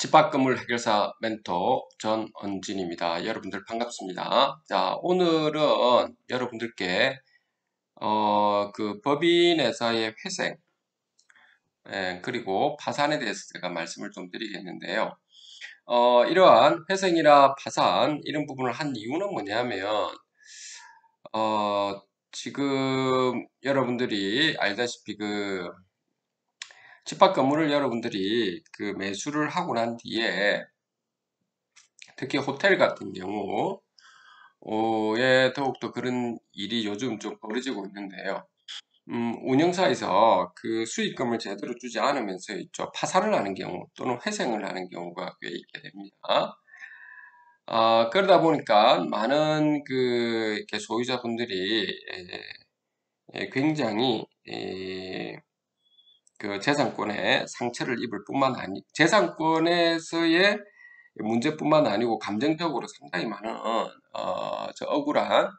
집합건물 해결사 멘토 전언진입니다. 여러분들 반갑습니다. 자, 오늘은 여러분들께 그 법인회사의 회생 그리고 파산에 대해서 제가 말씀을 좀 드리겠는데요. 이러한 회생이나 파산 이런 부분을 한 이유는 뭐냐면 지금 여러분들이 알다시피 그 집합 건물을 여러분들이 그 매수를 하고 난 뒤에 특히 호텔 같은 경우에 더욱더 그런 일이 요즘 좀 벌어지고 있는데요. 운영사에서 그 수익금을 제대로 주지 않으면서 있죠. 파산을 하는 경우 또는 회생을 하는 경우가 꽤 있게 됩니다. 그러다 보니까 많은 그 이렇게 소유자분들이 굉장히 그 재산권에 상처를 입을 뿐만 아니 재산권에서의 문제뿐만 아니고 감정적으로 상당히 많은 저 억울한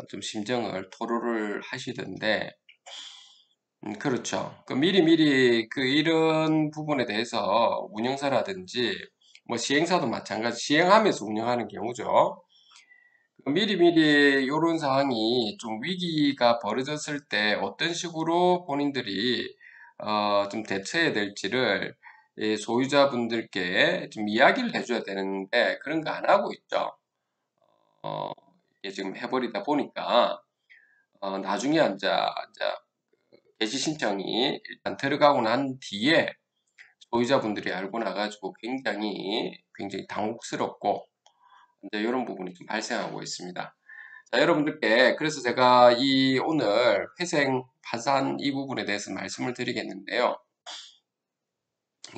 좀 심정을 토로를 하시던데 그렇죠. 그 미리미리 그 이런 부분에 대해서 운영사라든지 뭐 시행사도 마찬가지 시행하면서 운영하는 경우죠. 미리미리 이런 상황이 좀 위기가 벌어졌을 때 어떤 식으로 본인들이 좀 대처해야 될지를 이 소유자분들께 좀 이야기를 해줘야 되는데 그런 거 안 하고 있죠. 이게 지금 해버리다 보니까 나중에 이제 개시 신청이 일단 들어가고 난 뒤에 소유자분들이 알고 나가지고 굉장히 당혹스럽고 이제 이런 부분이 좀 발생하고 있습니다. 자, 여러분들께 그래서 제가 이 오늘 회생 파산 이 부분에 대해서 말씀을 드리겠는데요.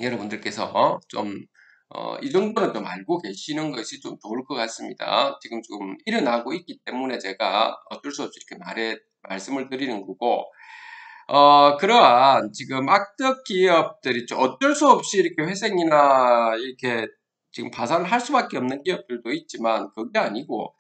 여러분들께서 좀 이 정도는 좀 알고 계시는 것이 좀 좋을 것 같습니다. 지금 좀 일어나고 있기 때문에 제가 어쩔 수 없이 이렇게 말씀을 드리는 거고, 그러한 지금 악덕 기업들이 있죠. 어쩔 수 없이 이렇게 회생이나 이렇게 지금 파산을 할 수밖에 없는 기업들도 있지만, 그게 아니고,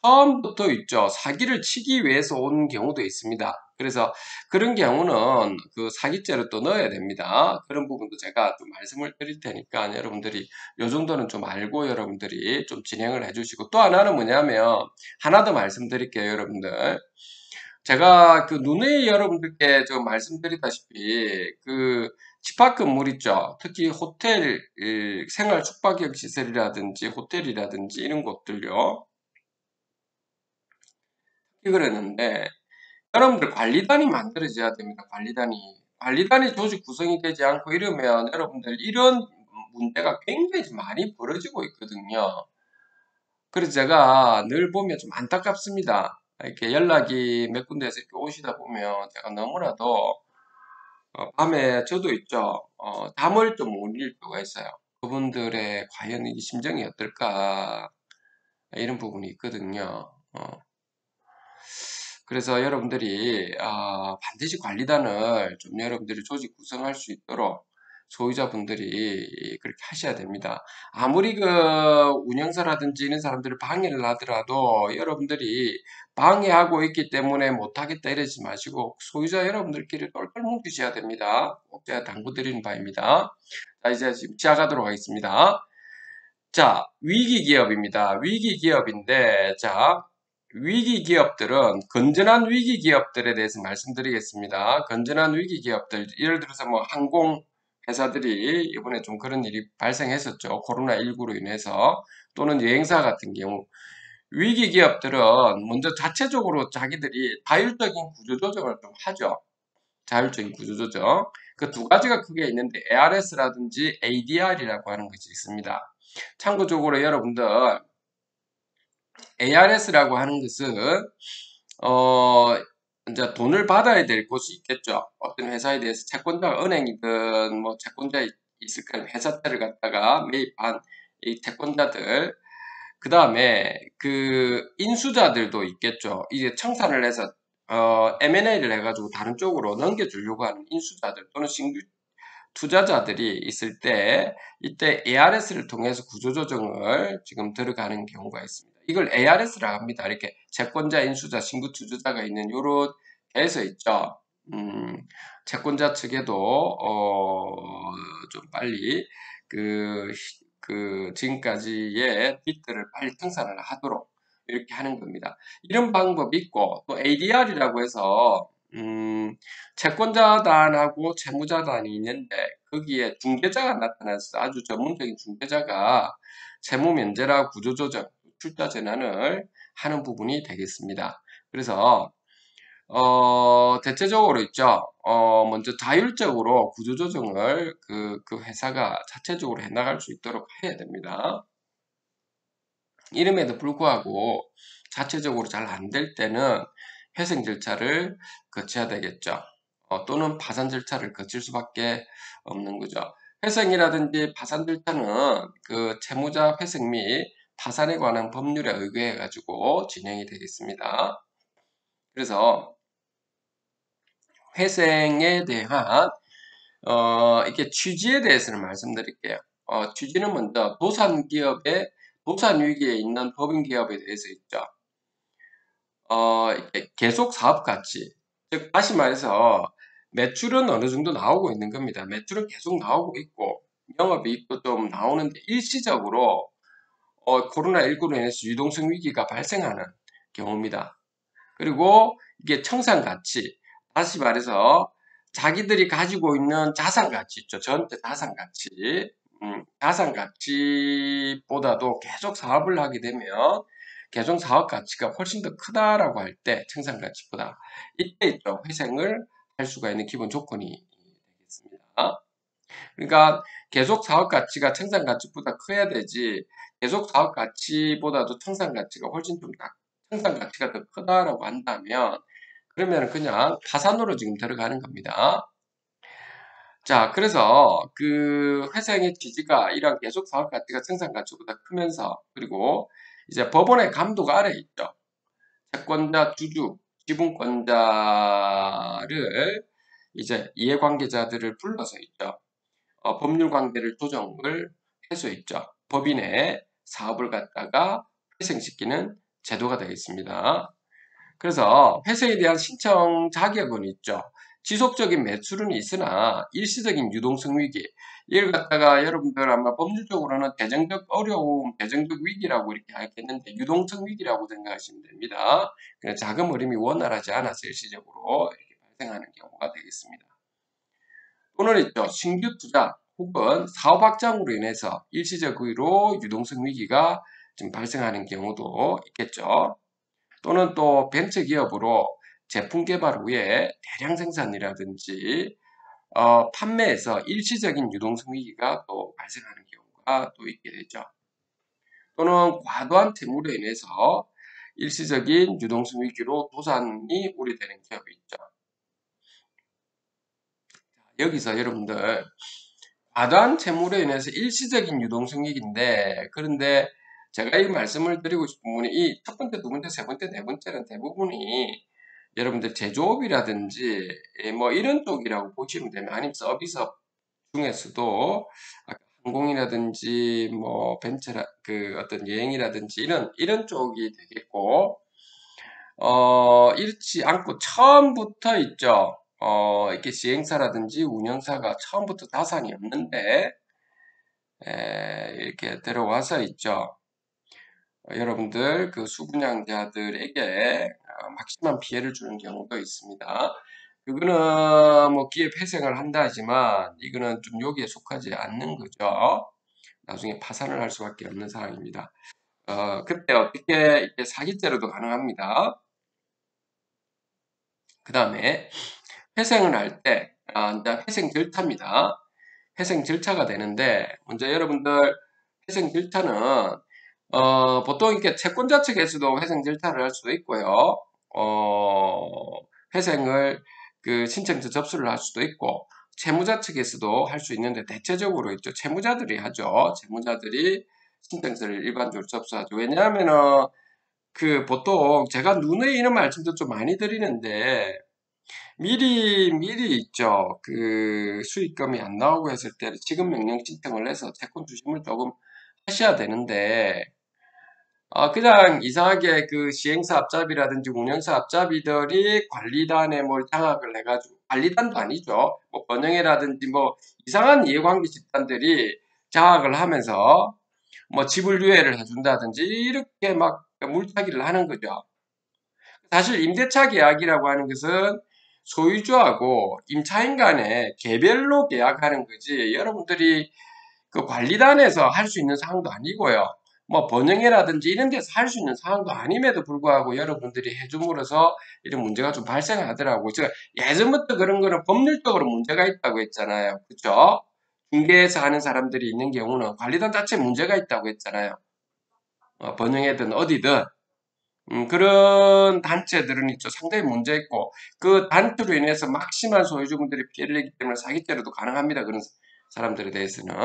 처음부터 있죠. 사기를 치기 위해서 온 경우도 있습니다. 그래서 그런 경우는 그 사기죄로 또 넣어야 됩니다. 그런 부분도 제가 좀 말씀을 드릴 테니까 여러분들이 요 정도는 좀 알고 여러분들이 좀 진행을 해주시고 또 하나는 뭐냐면 하나 더 말씀드릴게요, 여러분들. 제가 그 눈에 여러분들께 좀 말씀드리다시피 그 집합 건물 있죠. 특히 호텔, 생활 숙박형 시설이라든지 호텔이라든지 이런 곳들요. 그랬는데 여러분들 관리단이 만들어져야 됩니다. 관리단이 조직 구성이 되지 않고 이러면 여러분들 이런 문제가 굉장히 많이 벌어지고 있거든요. 그래서 제가 늘 보면 좀 안타깝습니다. 이렇게 연락이 몇 군데에서 이렇게 오시다 보면 제가 너무나도 밤에 저도 있죠. 잠을 좀 못 이룰 때가 있어요. 그분들의 과연 이 심정이 어떨까 이런 부분이 있거든요. 그래서 여러분들이 반드시 관리단을 좀 여러분들이 조직 구성할 수 있도록 소유자분들이 그렇게 하셔야 됩니다. 아무리 그 운영사라든지 이런 사람들을 방해를 하더라도 여러분들이 방해하고 있기 때문에 못하겠다 이러지 마시고 소유자 여러분들끼리 똘똘 뭉치셔야 됩니다. 꼭 제가 당부드리는 바입니다. 자, 이제 지금 시작하도록 하겠습니다. 자, 위기기업입니다. 위기기업인데, 자, 위기기업들은 건전한 위기기업들에 대해서 말씀드리겠습니다. 건전한 위기기업들, 예를 들어서 뭐 항공회사들이 이번에 좀 그런 일이 발생했었죠. 코로나19로 인해서. 또는 여행사 같은 경우. 위기기업들은 먼저 자체적으로 자기들이 자율적인 구조조정을 좀 하죠. 자율적인 구조조정. 그 두 가지가 크게 있는데 ARS라든지 ADR이라고 하는 것이 있습니다. 참고적으로 여러분들 ARS라고 하는 것은 이제 돈을 받아야 될 곳이 있겠죠. 어떤 회사에 대해서 채권자 은행이든 뭐 채권자 있을 거는 회사들을 갖다가 매입한 이 채권자들 그 다음에 그 인수자들도 있겠죠. 이제 청산을 해서 M&A를 해가지고 다른 쪽으로 넘겨주려고 하는 인수자들 또는 신규 투자자들이 있을 때 이때 ARS를 통해서 구조조정을 지금 들어가는 경우가 있습니다. 이걸 ARS라고 합니다. 이렇게 채권자, 인수자, 신규 투자자가 있는 요런 개서 있죠. 채권자 측에도 좀 빨리 그, 지금까지의 빚들을 빨리 청산을 하도록 이렇게 하는 겁니다. 이런 방법이 있고 또 ADR이라고 해서 채권자단하고 채무자단이 있는데 거기에 중개자가 나타나서 아주 전문적인 중개자가 채무 면제라 구조조정, 출자 전환을 하는 부분이 되겠습니다. 그래서 대체적으로 있죠. 먼저 자율적으로 구조조정을 그 회사가 자체적으로 해나갈 수 있도록 해야 됩니다. 이름에도 불구하고 자체적으로 잘 안 될 때는 회생 절차를 거쳐야 되겠죠. 또는 파산 절차를 거칠 수밖에 없는 거죠. 회생이라든지 파산 절차는 그 채무자 회생 및 파산에 관한 법률에 의거해 가지고 진행이 되겠습니다. 그래서 회생에 대한 이렇게 취지에 대해서는 말씀드릴게요. 취지는 먼저 도산기업의 도산위기에 있는 법인기업에 대해서 있죠. 이렇게 계속 사업가치, 즉 다시 말해서 매출은 어느 정도 나오고 있는 겁니다. 매출은 계속 나오고 있고 영업이익도 좀 나오는데 일시적으로 코로나19로 인해서 유동성 위기가 발생하는 경우입니다. 그리고 이게 청산가치, 다시 말해서 자기들이 가지고 있는 자산가치 있죠. 전체 자산가치. 자산가치보다도 계속 사업을 하게 되면 계속 사업가치가 훨씬 더 크다라고 할 때 청산가치보다 이때 있죠. 회생을 할 수가 있는 기본 조건이 되겠습니다. 그러니까 계속 사업 가치가 청산 가치보다 커야 되지 계속 사업 가치보다도 청산 가치가 훨씬 좀 청산 가치가 더 크다라고 한다면 그러면 그냥 파산으로 지금 들어가는 겁니다. 자, 그래서 그 회생의 취지가 이런 계속 사업 가치가 청산 가치보다 크면서 그리고 이제 법원의 감독 아래 있죠. 채권자, 주주, 지분권자를 이제 이해관계자들을 불러서 있죠. 법률 관계를 조정을 할 수 있죠. 법인의 사업을 갖다가 회생시키는 제도가 되겠습니다. 그래서 회생에 대한 신청 자격은 있죠. 지속적인 매출은 있으나 일시적인 유동성 위기. 이걸 갖다가 여러분들 아마 법률적으로는 대정적 어려움, 대정적 위기라고 이렇게 하겠는데 유동성 위기라고 생각하시면 됩니다. 자금 흐름이 원활하지 않아서 일시적으로 이렇게 발생하는 경우가 되겠습니다. 또는 있죠. 신규 투자 혹은 사업 확장으로 인해서 일시적으로 유동성 위기가 좀 발생하는 경우도 있겠죠. 또는 또 벤처 기업으로 제품 개발 후에 대량 생산이라든지 판매에서 일시적인 유동성 위기가 또 발생하는 경우가 또 있게 되죠. 또는 과도한 채무로 인해서 일시적인 유동성 위기로 도산이 우려되는 기업이 있죠. 여기서 여러분들 과도한 채무로 인해서 일시적인 유동성 위기인데 그런데 제가 이 말씀을 드리고 싶은 부분이 이 첫 번째, 두 번째, 세 번째, 네 번째는 대부분이 여러분들 제조업이라든지 뭐 이런 쪽이라고 보시면 되면 아니면 서비스업 중에서도 항공이라든지 뭐 벤처라 그 어떤 여행이라든지 이런 쪽이 되겠고 잃지 않고 처음부터 있죠. 이렇게 시행사라든지 운영사가 처음부터 자산이 없는데 이렇게 들어와서 있죠. 여러분들 그 수분양자들에게 막심한 피해를 주는 경우도 있습니다. 그거는 뭐 기업 회생을 한다 하지만 이거는 좀 여기에 속하지 않는 거죠. 나중에 파산을 할 수밖에 없는 상황입니다. 그때 어떻게 이렇게 사기죄로도 가능합니다. 그 다음에 회생을 할 때, 이제 회생 절차입니다. 회생 절차가 되는데, 먼저 여러분들 회생 절차는, 보통 이렇게 채권자 측에서도 회생 절차를 할 수도 있고요. 회생을 그 신청서 접수를 할 수도 있고, 채무자 측에서도 할 수 있는데, 대체적으로 있죠. 채무자들이 하죠. 채무자들이 신청서를 일반적으로 접수하죠. 왜냐하면은, 그 보통 제가 누누이 이런 말씀도 좀 많이 드리는데, 미리 있죠. 그 수익금이 안 나오고 했을 때 지급 명령 신청을 해서 채권 주심을 조금 하셔야 되는데, 그냥 이상하게 그 시행사 앞잡이라든지 운영사 앞잡이들이 관리단에 뭘 장악을 해가지고 관리단도 아니죠. 뭐 번영회라든지 뭐 이상한 이해관계 집단들이 장악을 하면서 뭐 지불 유예를 해준다든지 이렇게 막 물타기를 하는 거죠. 사실 임대차 계약이라고 하는 것은 소유주하고 임차인 간에 개별로 계약하는 거지 여러분들이 그 관리단에서 할 수 있는 사항도 아니고요. 뭐 번영회라든지 이런 데서 할 수 있는 사항도 아님에도 불구하고 여러분들이 해줌으로써 이런 문제가 좀 발생하더라고요. 제가 예전부터 그런 거는 법률적으로 문제가 있다고 했잖아요. 그렇죠? 중개에서 하는 사람들이 있는 경우는 관리단 자체에 문제가 있다고 했잖아요. 번영회든 어디든 그런 단체들은 있죠. 상당히 문제 있고 그 단체로 인해서 막심한 소유주분들이 피해를 입기 때문에 사기죄로도 가능합니다. 그런 사람들에 대해서는.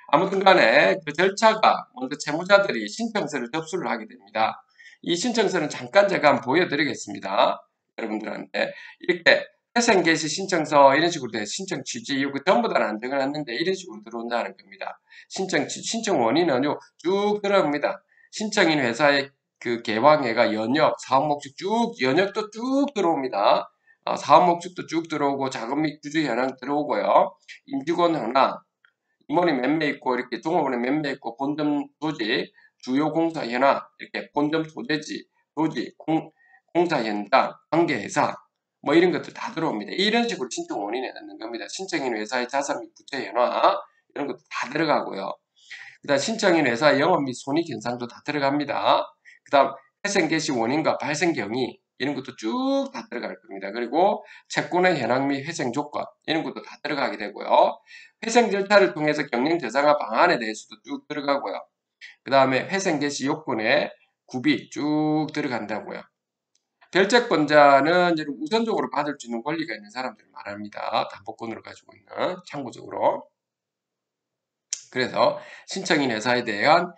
아무튼 간에 그 절차가 먼저 채무자들이 신청서를 접수를 하게 됩니다. 이 신청서는 잠깐 제가 한번 보여드리겠습니다. 여러분들한테. 이렇게 회생 개시 신청서 이런 식으로 돼 신청 취지 이거 전부 다는 안 적어놨는데 이런 식으로 들어온다는 겁니다. 신청 원인은 쭉 들어옵니다. 신청인 회사의 그 개방회가 연역, 사업 목적 연역도 쭉 들어옵니다. 사업 목적도 쭉 들어오고 자금 및 주주 현황 들어오고요. 임직원 현황, 임원이 몇 명 있고 이렇게 종업원이 몇 명 있고 본점 조직, 주요 공사 현황, 이렇게 본점 소재지, 조직, 공사 현장, 관계 회사 뭐 이런 것들 다 들어옵니다. 이런 식으로 신청 원인에 넣는 겁니다. 신청인 회사의 자산 및 부채 현황 이런 것도 다 들어가고요. 그다음 신청인 회사의 영업 및 손익 현상도 다 들어갑니다. 그다음 회생 개시 원인과 발생 경위 이런 것도 쭉 다 들어갈 겁니다. 그리고 채권의 현황 및 회생 조건 이런 것도 다 들어가게 되고요. 회생 절차를 통해서 경영 재산화 방안에 대해서도 쭉 들어가고요. 그 다음에 회생 개시 요건의 구비 쭉 들어간다고요. 결재권자는 우선적으로 받을 수 있는 권리가 있는 사람들을 말합니다. 담보권을 가지고 있는 참고적으로. 그래서 신청인 회사에 대한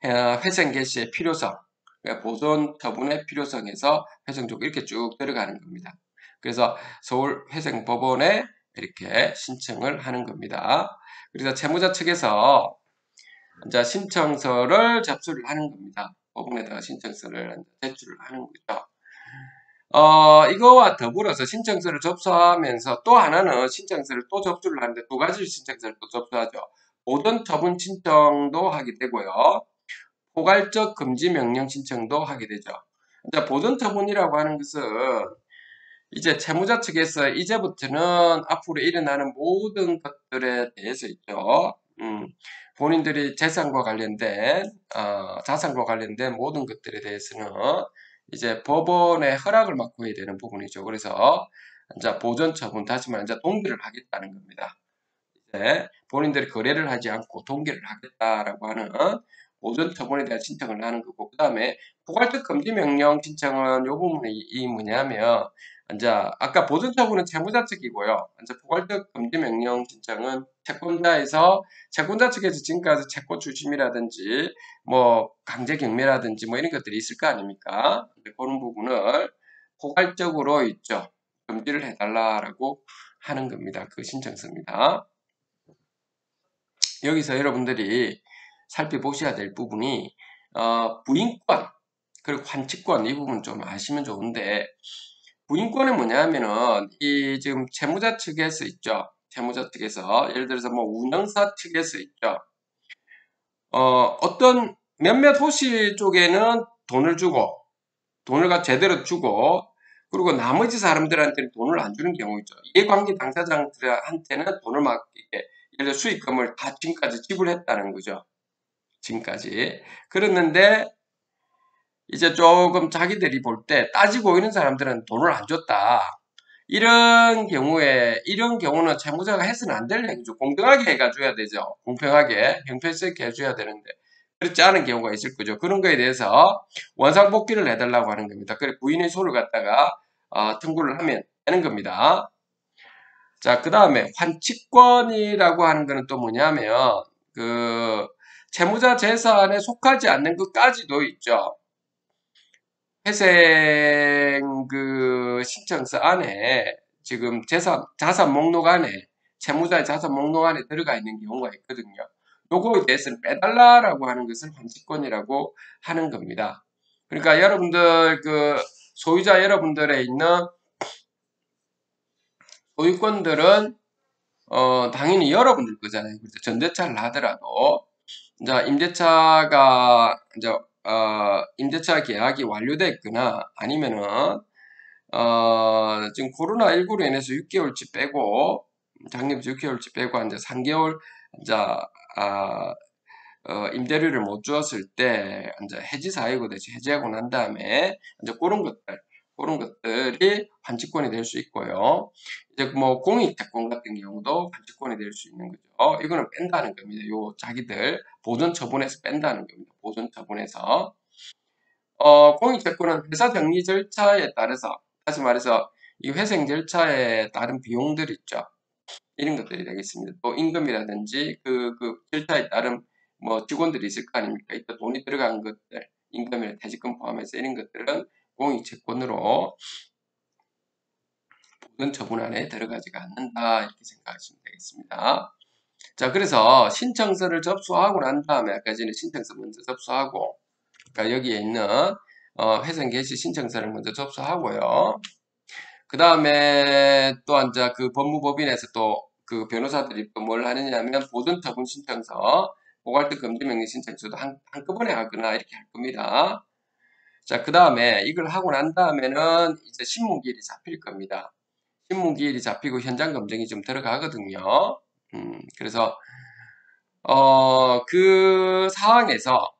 회생 개시의 필요성, 그러니까 보존 처분의 필요성에서 회생적 이렇게 쭉 들어가는 겁니다. 그래서 서울회생법원에 이렇게 신청을 하는 겁니다. 그래서 채무자 측에서 이제 신청서를 접수를 하는 겁니다. 법원에다가 신청서를 제출을 하는 거죠. 이거와 더불어서 신청서를 접수하면서 또 하나는 신청서를 또 접수를 하는데 두 가지 신청서를 또 접수하죠. 보존 처분 신청도 하게 되고요. 포괄적 금지 명령 신청도 하게 되죠. 이제 보존 처분이라고 하는 것은 이제 채무자 측에서 이제부터는 앞으로 일어나는 모든 것들에 대해서 있죠. 본인들이 재산과 관련된 자산과 관련된 모든 것들에 대해서는 이제 법원의 허락을 받고 해야 되는 부분이죠. 그래서 이제 보존 처분 다시 말해 이제 동기를 하겠다는 겁니다. 이제 본인들이 거래를 하지 않고 동기를 하겠다라고 하는 보존 처분에 대한 신청을 하는 거고, 그 다음에 포괄적 금지 명령 신청은 이 부분이 뭐냐면 이제 아까 보존 처분은 채무자 측이고요. 이제 포괄적 금지 명령 신청은 채권자 측에서 지금까지 채권 추심이라든지 뭐 강제 경매라든지 뭐 이런 것들이 있을 거 아닙니까? 그런 부분을 포괄적으로 있죠. 금지를 해달라라고 하는 겁니다. 그 신청서입니다. 여기서 여러분들이 살펴보셔야 될 부분이 부인권 그리고 환치권 이 부분 좀 아시면 좋은데, 부인권은 뭐냐면은 이 지금 채무자 측에서 있죠. 채무자 측에서 예를 들어서 뭐 운영사 측에서 있죠. 어떤 몇몇 호시 쪽에는 돈을 제대로 주고, 그리고 나머지 사람들한테는 돈을 안 주는 경우 있죠. 이해관계 당사자한테는 돈을 막 이렇게 예를 들어 수익금을 다 지금까지 지불했다는 거죠. 지금까지. 그랬는데 이제 조금 자기들이 볼 때 따지고 있는 사람들은 돈을 안 줬다. 이런 경우는 채무자가 해서는 안 될 행위죠. 공정하게 해줘야 되죠. 공평하게, 형평성있게 해줘야 되는데, 그렇지 않은 경우가 있을 거죠. 그런 거에 대해서 원상복귀를 해달라고 하는 겁니다. 그래, 부인의 소를 갖다가, 청구를 하면 되는 겁니다. 자, 그 다음에 환치권이라고 하는 거는 또 뭐냐면, 채무자 재산에 속하지 않는 것까지도 있죠. 회생 신청서 안에 지금 자산 목록 안에 채무자의 자산 목록 안에 들어가 있는 경우가 있거든요. 요거에 대해서는 빼달라라고 하는 것을 환치권이라고 하는 겁니다. 그러니까 여러분들 소유자 여러분들에 있는 소유권들은 당연히 여러분들 거잖아요. 그렇죠? 전재차를 하더라도 이제 임대차 계약이 완료됐거나 아니면은 지금 코로나19로 인해서 6개월치 빼고 작년부터 6개월치 빼고 이제 3개월 이제 임대료를 못 주었을 때 이제 해지 사유가 되지. 해지하고 난 다음에 이제 그런 것들이 환치권이 될 수 있고요. 이제 뭐 공익채권 같은 경우도 환치권이 될 수 있는 거죠. 이거는 뺀다는 겁니다. 요 자기들 보존 처분에서 뺀다는 겁니다. 보존 처분에서. 공익채권은 회사 정리 절차에 따라서, 다시 말해서 이 회생 절차에 따른 비용들 있죠. 이런 것들이 되겠습니다. 또 임금이라든지 그 절차에 따른 뭐 직원들이 있을 거 아닙니까? 이때 돈이 들어간 것들, 임금이나 퇴직금 포함해서 이런 것들은 공익채권으로 보존 처분 안에 들어가지가 않는다 이렇게 생각하시면 되겠습니다. 자, 그래서 신청서를 접수하고 난 다음에 아까 전에 신청서 먼저 접수하고, 그러니까 여기에 있는 회생 개시 신청서를 먼저 접수하고요. 그 다음에 또 이제 그 법무법인에서 또 그 변호사들이 또 뭘 하느냐면 보존처분 신청서, 고갈등 금지명령 신청서도 한꺼번에 하거나 이렇게 할 겁니다. 자, 그 다음에 이걸 하고 난 다음에는 이제 신문기일이 잡힐 겁니다. 신문기일이 잡히고 현장 검증이 좀 들어가거든요. 그래서 그 상황에서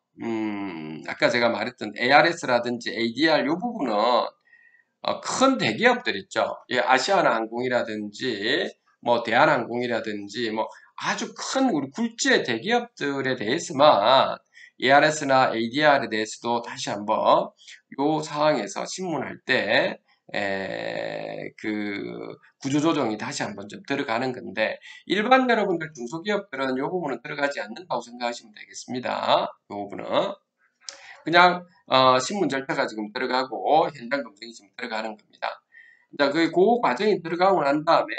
아까 제가 말했던 ARS라든지 ADR 요 부분은 큰 대기업들 있죠. 예, 아시아나 항공이라든지, 뭐, 대한항공이라든지, 뭐, 아주 큰 우리 굴지의 대기업들에 대해서만 ARS나 ADR에 대해서도 다시 한번 요 상황에서 신문할 때, 그 구조조정이 다시 한번 좀 들어가는 건데, 일반 여러분들 중소기업들은 요 부분은 들어가지 않는다고 생각하시면 되겠습니다. 요 부분은. 그냥 신문 절차가 지금 들어가고 현장 검증이 지금 들어가는 겁니다. 이제 그 과정이 들어가고 난 다음에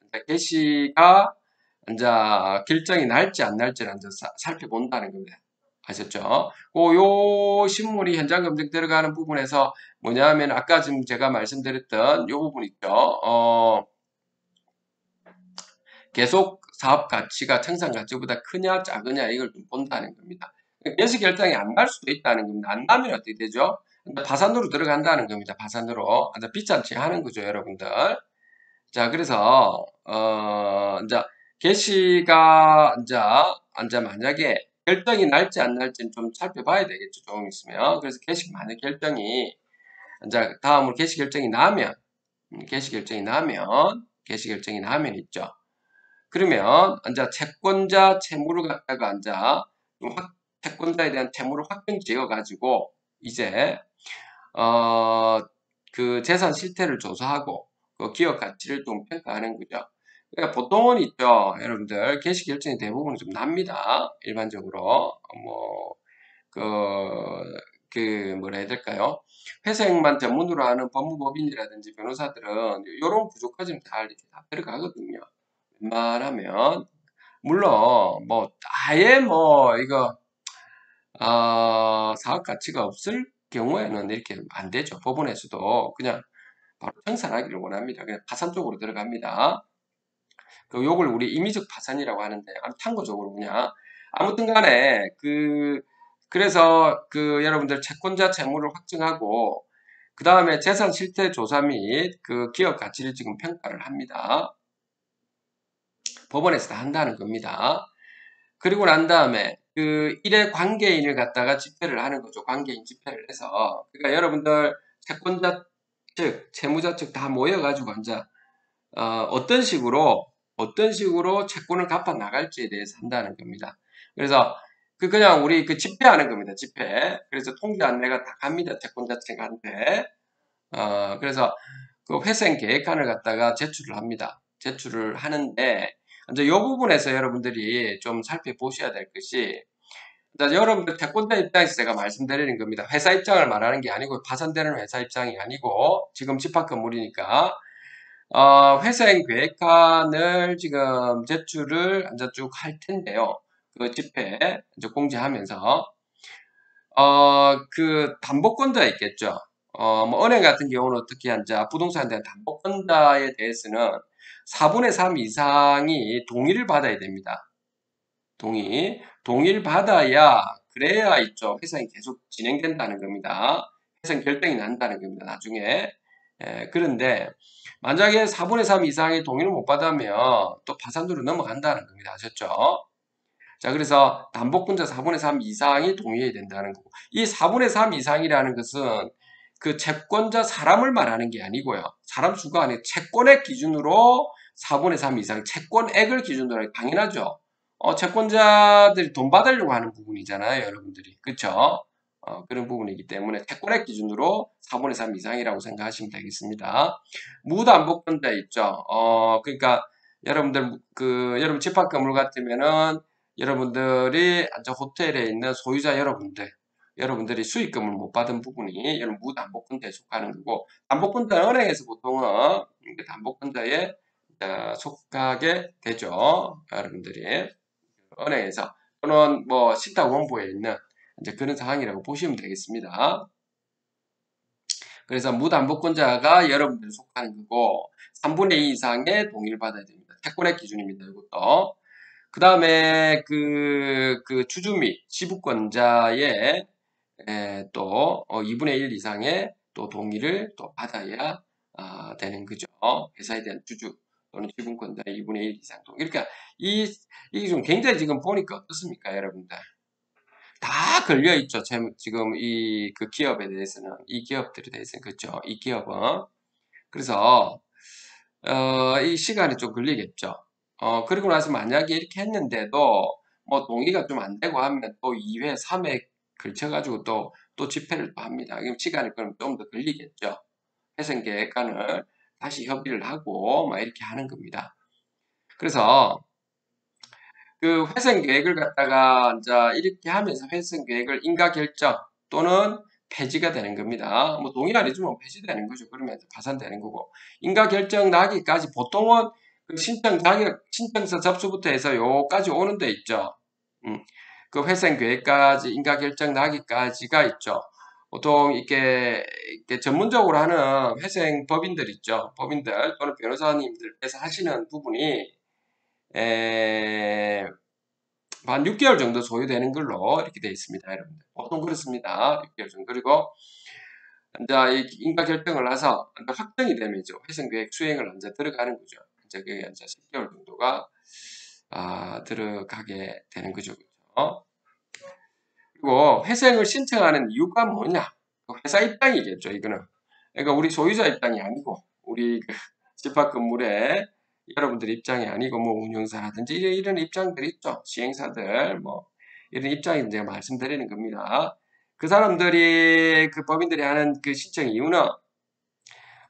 이제 게시가 이제 결정이 날지 안 날지를 이제 살펴본다는 겁니다. 아셨죠? 요 신문이 현장 검증 들어가는 부분에서 뭐냐면 아까 지금 제가 말씀드렸던 요 부분 있죠. 계속 사업 가치가 청산 가치보다 크냐 작으냐 이걸 좀 본다는 겁니다. 개시 결정이 안 날 수도 있다는 겁니다. 안 나면 어떻게 되죠? 파산으로 들어간다는 겁니다. 파산으로. 비싼 하는 거죠, 여러분들. 자, 그래서 이제 개시가 이제 만약에 결정이 날지 안 날지는 좀 살펴봐야 되겠죠. 조금 있으면. 그래서 개시 만약 결정이 이제 다음으로 개시 결정이 나면 있죠. 그러면 이제 채권자 채무를 갖다가 이제 채권자에 대한 채무를 확정 지어 가지고 이제 그 재산 실태를 조사하고 그 기업 가치를 좀 평가하는 거죠. 그러니까 보통은 있죠, 여러분들 개시 결정이 대부분 좀 납니다. 일반적으로 뭐라 해야 될까요? 회생만 전문으로 하는 법무법인이라든지 변호사들은 이런 구조까지는 다 이렇게 다 들어가거든요. 웬만하면 물론 뭐 아예 뭐 이거 사업 가치가 없을 경우에는 이렇게 안 되죠. 법원에서도 그냥 바로 청산하기를 원합니다. 그냥 파산 쪽으로 들어갑니다. 요걸 우리 임의적 파산이라고 하는데 참고적으로 그냥 아무튼 간에 그래서 여러분들 채권자 채무를 확정하고 그 다음에 재산 실태 조사 및 그 기업 가치를 지금 평가를 합니다. 법원에서 다 한다는 겁니다. 그리고 난 다음에 그 일의 관계인을 갖다가 집회를 하는 거죠. 관계인 집회를 해서. 그러니까 여러분들 채권자 측, 채무자 측 다 모여가지고 이제 어떤 식으로 채권을 갚아 나갈지에 대해서 한다는 겁니다. 그래서 그냥 우리 집회하는 겁니다. 집회. 그래서 통지 안내가 다 갑니다. 채권자 측한테. 그래서 그 회생 계획안을 갖다가 제출을 합니다. 제출을 하는데 이제 이 부분에서 여러분들이 좀 살펴보셔야 될 것이 여러분들 채권자 입장에서 제가 말씀드리는 겁니다. 회사 입장을 말하는 게 아니고 파산되는 회사 입장이 아니고 지금 집합 건물이니까 회생 계획안을 지금 제출을 이제 쭉 할 텐데요. 그 집회 이제 공지하면서 그 담보권자 있겠죠. 뭐 은행 같은 경우는 특히 이제 부동산에 대한 담보권자에 대해서는 4분의 3 이상이 동의를 받아야 됩니다. 동의를 받아야, 그래야 있죠. 회생이 계속 진행된다는 겁니다. 회생 결정이 난다는 겁니다. 나중에. 그런데 만약에 4분의 3 이상의 동의를 못 받으면 또 파산으로 넘어간다는 겁니다. 아셨죠? 자, 그래서 담보권자 4분의 3 이상이 동의해야 된다는 거고, 이 4분의 3 이상이라는 것은 그 채권자 사람을 말하는 게 아니고요. 사람 수가 아니고 채권액 기준으로 4분의 3 이상, 채권액을 기준으로 당연하죠. 채권자들이 돈 받으려고 하는 부분이잖아요, 여러분들이. 그쵸? 그런 부분이기 때문에 채권액 기준으로 4분의 3 이상이라고 생각하시면 되겠습니다. 무담보권자 있죠? 그러니까 여러분들, 여러분 집합 건물 같으면은 여러분들이 호텔에 있는 소유자 여러분들이 수익금을 못 받은 부분이 여러분 무담보권자에 속하는 거고, 담보권자 은행에서 보통은 담보권자에 속하게 되죠. 여러분들이 은행에서 또는 뭐 신탁원부에 있는 이제 그런 상황이라고 보시면 되겠습니다. 그래서 무담보권자가 여러분들이 속하는 거고 3분의 2 이상의 동의를 받아야 됩니다. 채권의 기준입니다. 이것도. 그 다음에 그 주주 및 지부권자의 또 2분의 1 이상의 또 동의를 또 받아야 되는 거죠. 회사에 대한 주주 또는 지분권자의 2분의 1 이상 동의. 그러니까 이게 좀 굉장히 지금 보니까 어떻습니까, 여러분들? 다 걸려 있죠. 지금 이 그 기업에 대해서는, 이 기업들에 대해서는. 그렇죠. 이 기업은. 그래서 이 시간이 좀 걸리겠죠. 그리고 나서 만약에 이렇게 했는데도 뭐 동의가 좀 안 되고 하면 또 2회, 3회 걸쳐가지고 또 집회를 또 합니다. 그럼 시간이 그럼 좀 더 걸리겠죠. 회생계획관을 다시 협의를 하고 막 이렇게 하는 겁니다. 그래서 그 회생계획을 갖다가 이제 이렇게 하면서 회생계획을 인가결정 또는 폐지가 되는 겁니다. 뭐 동의 안 해주면 폐지되는 거죠. 그러면 파산되는 거고. 인가결정 나기까지 보통은 그 신청서 접수부터 해서 요까지 오는 데 있죠. 그 회생계획까지 인가결정 나기까지가 있죠. 보통 이렇게 전문적으로 하는 회생법인들 있죠. 법인들 또는 변호사님들께서 하시는 부분이 한 6개월 정도 소요되는 걸로 이렇게 되어 있습니다, 여러분들. 보통 그렇습니다. 6개월 정도. 그리고 이제 인가 결정을 해서 확정이 되면죠. 회생계획 수행을 이제 들어가는 거죠. 이제 그게 이제 10개월 정도가 들어가게 되는 거죠. 그렇죠? 그리고 회생을 신청하는 이유가 뭐냐? 회사 입장이겠죠, 이거는. 그러니까 우리 소유자 입장이 아니고 우리 그 집합 건물의 여러분들 입장이 아니고 뭐 운영사라든지 이런 입장들 있죠. 시행사들 뭐 이런 입장이 제가 말씀드리는 겁니다. 그 사람들이 그 법인들이 하는 그 신청 이유는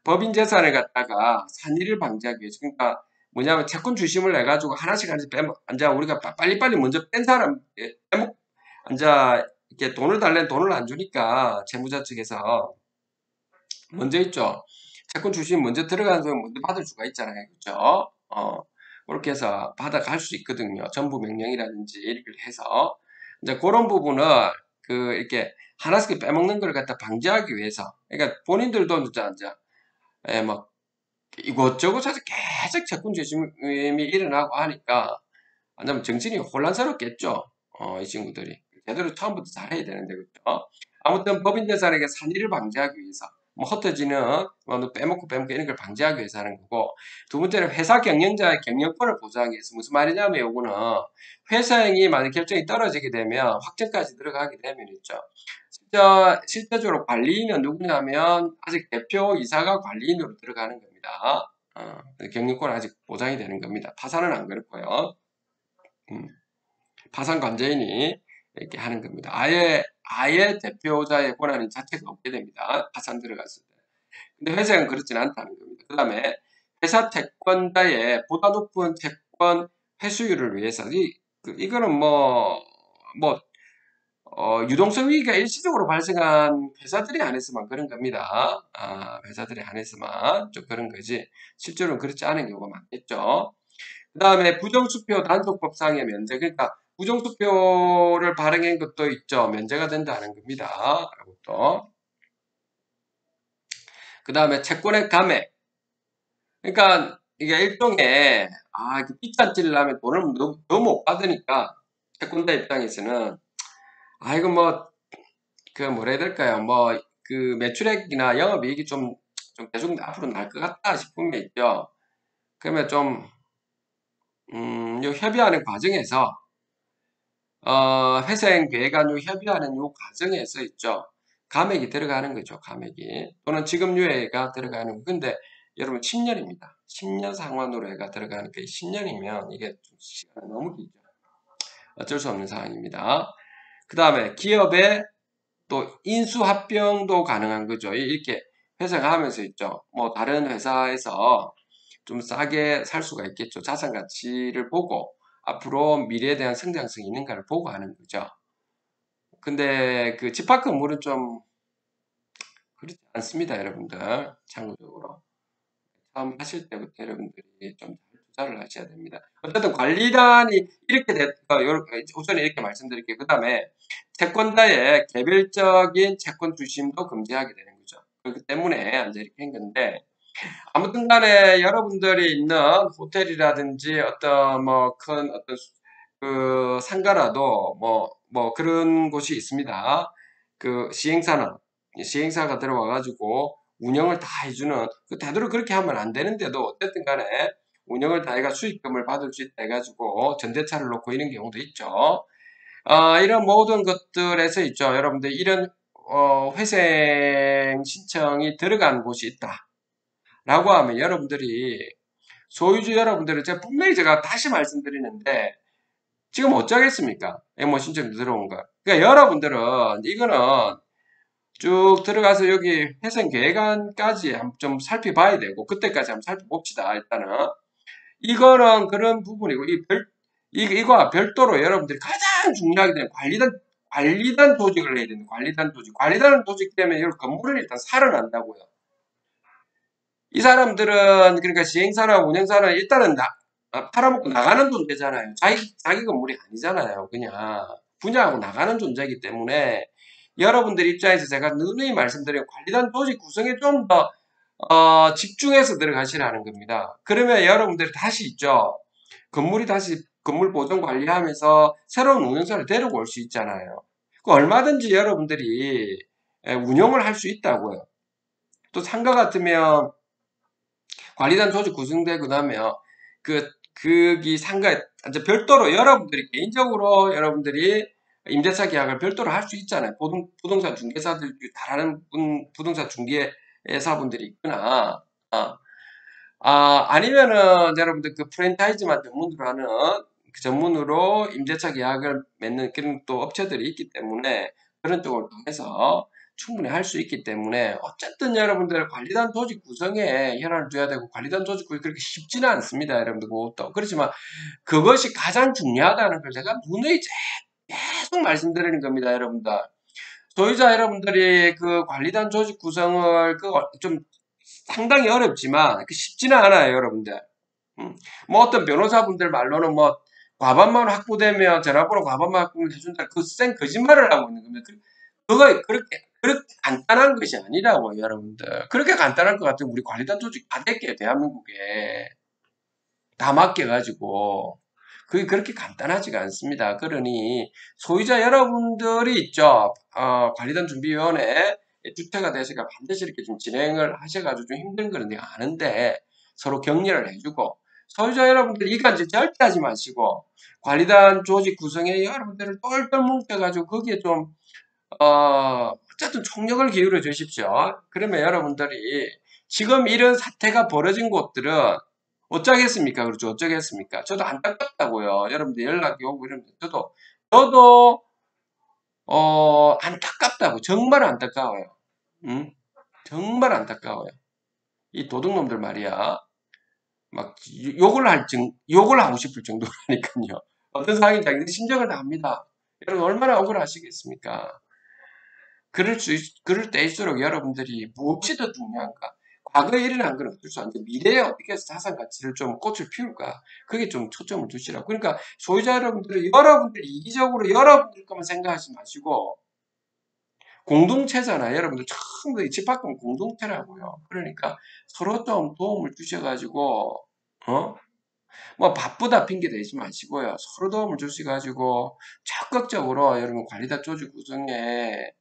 법인 재산을 갖다가 산일을 방지하기 위해서. 그러니까 뭐냐면 채권 주심을 해가지고 하나씩 빼면 이제 우리가 빨리빨리 먼저 뺀 사람 빼먹 이제 이렇게 돈을 달래는 돈을 안 주니까 채무자 측에서 먼저 있죠. 채권 주심 먼저 들어가는 사람 먼저 받을 수가 있잖아요. 그렇죠? 그렇게 해서 받아갈 수 있거든요. 전부 명령이라든지 이렇게 해서 이제 그런 부분을 이렇게 하나씩 빼먹는 걸 갖다 방지하기 위해서. 그러니까 본인들도 이제 막 이것저것 해서 계속 채권 주심이 일어나고 하니까 완전 정신이 혼란스럽겠죠. 이 친구들이 제대로 처음부터 잘해야 되는데. 그렇죠? 아무튼 법인 재산에게 산일을 방지하기 위해서 뭐 흩어지는 뭐 빼먹고 이런 걸 방지하기 위해서 하는 거고, 두 번째는 회사 경영자의 경영권을 보장하기 위해서. 무슨 말이냐면 요거는 회사행위 만약 결정이 떨어지게 되면 확정까지 들어가게 되면 있죠. 실제적으로 관리인은 누구냐면 아직 대표 이사가 관리인으로 들어가는 겁니다. 경영권은 아직 보장이 되는 겁니다. 파산은 안 그렇고요. 파산 관제인이 이렇게 하는 겁니다. 아예 대표자의 권한이 자체가 없게 됩니다. 파산 들어갔을 때. 근데 회사는 그렇지는 않다는 겁니다. 그 다음에 회사 채권자의 보다 높은 채권 회수율을 위해서 이거는 유동성 위기가 일시적으로 발생한 회사들이 안에서만 그런 겁니다. 회사들이 안에서만 좀 그런 거지 실제로는 그렇지 않은 경우가 많겠죠. 그 다음에 부정수표 단속법상의 면제. 그러니까 부정수표를 발행한 것도 있죠. 면제가 된다는 겁니다. 이것도. 그 다음에 채권의 감액. 그러니까 이게 일종의, 그 빚잔치를 하면 돈을 너무 못 받으니까, 채권자 입장에서는, 이거 뭐, 그 뭐라 해야 될까요? 뭐, 그 매출액이나 영업이익이 좀 계속 앞으로 날 것 같다 싶은 게 있죠. 그러면 좀, 요 협의하는 과정에서, 회생 계획안 요 협의하는 요 과정에서 있죠. 감액이 들어가는 거죠, 감액이. 또는 지급유예가 들어가는 거. 근데 여러분 10년입니다. 10년 상환으로 해가 들어가는 게 10년이면 이게 좀 시간이 너무 길죠. 어쩔 수 없는 상황입니다. 그 다음에 기업의 또 인수합병도 가능한 거죠. 이렇게 회생하면서 있죠. 뭐 다른 회사에서 좀 싸게 살 수가 있겠죠. 자산 가치를 보고 앞으로 미래에 대한 성장성이 있는가를 보고 하는 거죠. 근데 그 집합 건물은 좀 그렇지 않습니다, 여러분들. 참고적으로. 처음 하실 때부터 여러분들이 좀 투자를 하셔야 됩니다. 어쨌든 관리단이 이렇게 우선 이렇게 말씀드릴게요. 그 다음에 채권자의 개별적인 채권 주심도 금지하게 되는 거죠. 그렇기 때문에 이제 이렇게 한 건데, 아무튼 간에 여러분들이 있는 호텔이라든지 어떤 뭐 큰 어떤 그 상가라도 뭐 그런 곳이 있습니다. 그 시행사가 들어와 가지고 운영을 다 해주는, 되도록 그렇게 하면 안 되는데도 어쨌든 간에 운영을 다 해가 수익금을 받을 수 있다 해가지고 전대차를 놓고 이런 경우도 있죠. 이런 모든 것들에서 있죠. 여러분들 이런 회생 신청이 들어간 곳이 있다 라고 하면 여러분들이, 소유주 여러분들은 제가 다시 말씀드리는데 지금 어쩌겠습니까? 뭐 신청 들어온 거. 그러니까 여러분들은 이거는 쭉 들어가서 여기 회생 계획안까지 좀 살펴봐야 되고, 그때까지 한번 살펴봅시다. 일단은 이거는 그런 부분이고, 이거와 별도로 여러분들이 가장 중요하게 되는 관리단 조직을 해야 되는 관리단 조직 때문에 이 건물을 일단 살아난다고요. 이 사람들은, 그러니까 시행사나 운영사는 일단은 팔아먹고 나가는 존재잖아요. 자기 건물이 아니잖아요. 그냥 분양하고 나가는 존재이기 때문에 여러분들 입장에서 제가 누누이 말씀드린 관리단 조직 구성에 좀 더 집중해서 들어가시라는 겁니다. 그러면 여러분들이 다시 있죠. 건물 보존 관리하면서 새로운 운영사를 데리고 올 수 있잖아요. 얼마든지 여러분들이 운영을 할 수 있다고요. 또 상가 같으면 관리단 조직 구성되고 나면 거기 상가에 이제 별도로 여러분들이 개인적으로 여러분들이 임대차 계약을 별도로 할 수 있잖아요. 부동산 중개사들 다른 부동산 중개사분들이 있거나 아니면은 여러분들 그 프랜차이즈만 전문으로 하는 그 전문으로 임대차 계약을 맺는 그런 또 업체들이 있기 때문에 그런 쪽을 통해서 충분히 할 수 있기 때문에 어쨌든 여러분들 관리단 조직 구성에 혈안을 둬야 되고, 관리단 조직 구성이 그렇게 쉽지는 않습니다. 여러분들 그것도. 그렇지만 그것이 가장 중요하다는 걸 제가 누누이 계속 말씀드리는 겁니다. 여러분들. 소유자 여러분들이 그 관리단 조직 구성을 좀 상당히 어렵지만 쉽지는 않아요. 여러분들. 뭐 어떤 변호사분들 말로는 뭐 과반만 확보되면, 전화번호 과반만 확보면 해준다. 그 쌩 거짓말을 하고 있는 겁니다. 그거 그렇게 간단한 것이 아니라고, 여러분들. 그렇게 간단할 것 같으면 우리 관리단 조직 다 될게요. 대한민국에 다 맡겨가지고. 그게 그렇게 간단하지가 않습니다. 그러니 소유자 여러분들이 있죠. 관리단 준비위원회 주체가 되시가 반드시 이렇게 좀 진행을 하셔가지고 좀 힘든 거는 내가 아는데 서로 격려를 해주고, 소유자 여러분들 이간질 절대 하지 마시고 관리단 조직 구성에 여러분들을 똘똘 뭉쳐가지고 거기에 좀 어쨌든 총력을 기울여 주십시오. 그러면 여러분들이 지금 이런 사태가 벌어진 곳들은 어쩌겠습니까? 그렇죠. 어쩌겠습니까? 저도 안타깝다고요. 여러분들 연락이 오고 이러는데 저도 안타깝다고. 정말 안타까워요. 응? 정말 안타까워요. 이 도둑놈들 말이야. 막 욕을 하고 싶을 정도라니까요. 어떤 상황인지 자기들 심정을 다 압니다. 여러분 얼마나 억울하시겠습니까? 그럴 때일수록 여러분들이 무엇이 더 중요한가? 과거에 일어난 건 어쩔 수 없는데 미래에 어떻게 해서 자산 가치를 좀 꽃을 피울까? 그게 좀 초점을 두시라고. 그러니까 소유자 여러분들은 여러분들 이기적으로 여러분들 것만 생각하지 마시고, 공동체잖아요. 여러분들 전부 집합금 공동체라고요. 그러니까 서로 좀 도움을 주셔가지고 어? 뭐 바쁘다 핑계 대지 마시고요. 서로 도움을 주셔가지고 적극적으로 여러분 관리자 조직 구성에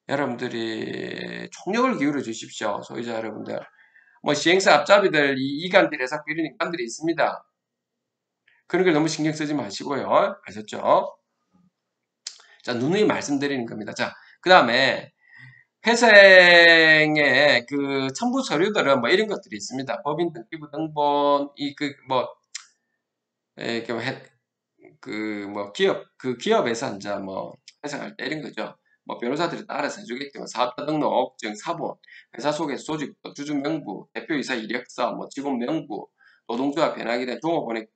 여러분들이 총력을 기울여 주십시오. 소유자 여러분들. 뭐 시행사 앞잡이들 이간들 회사 비리는 인간들이 있습니다. 그런 걸 너무 신경 쓰지 마시고요. 아셨죠? 자, 누누이 말씀드리는 겁니다. 자, 그 다음에 회생의 그 첨부 서류들은 뭐 이런 것들이 있습니다. 법인 등기부 등본, 이렇게 뭐 기업에서 이제 뭐 회생할 때 이런 거죠. 뭐 변호사들이 따라서 해주겠지만 사업자 등록증, 사본, 회사 소개서, 조직, 주주 명부, 대표이사 이력서, 뭐 직원 명부, 노동조합 변항이나 종업원의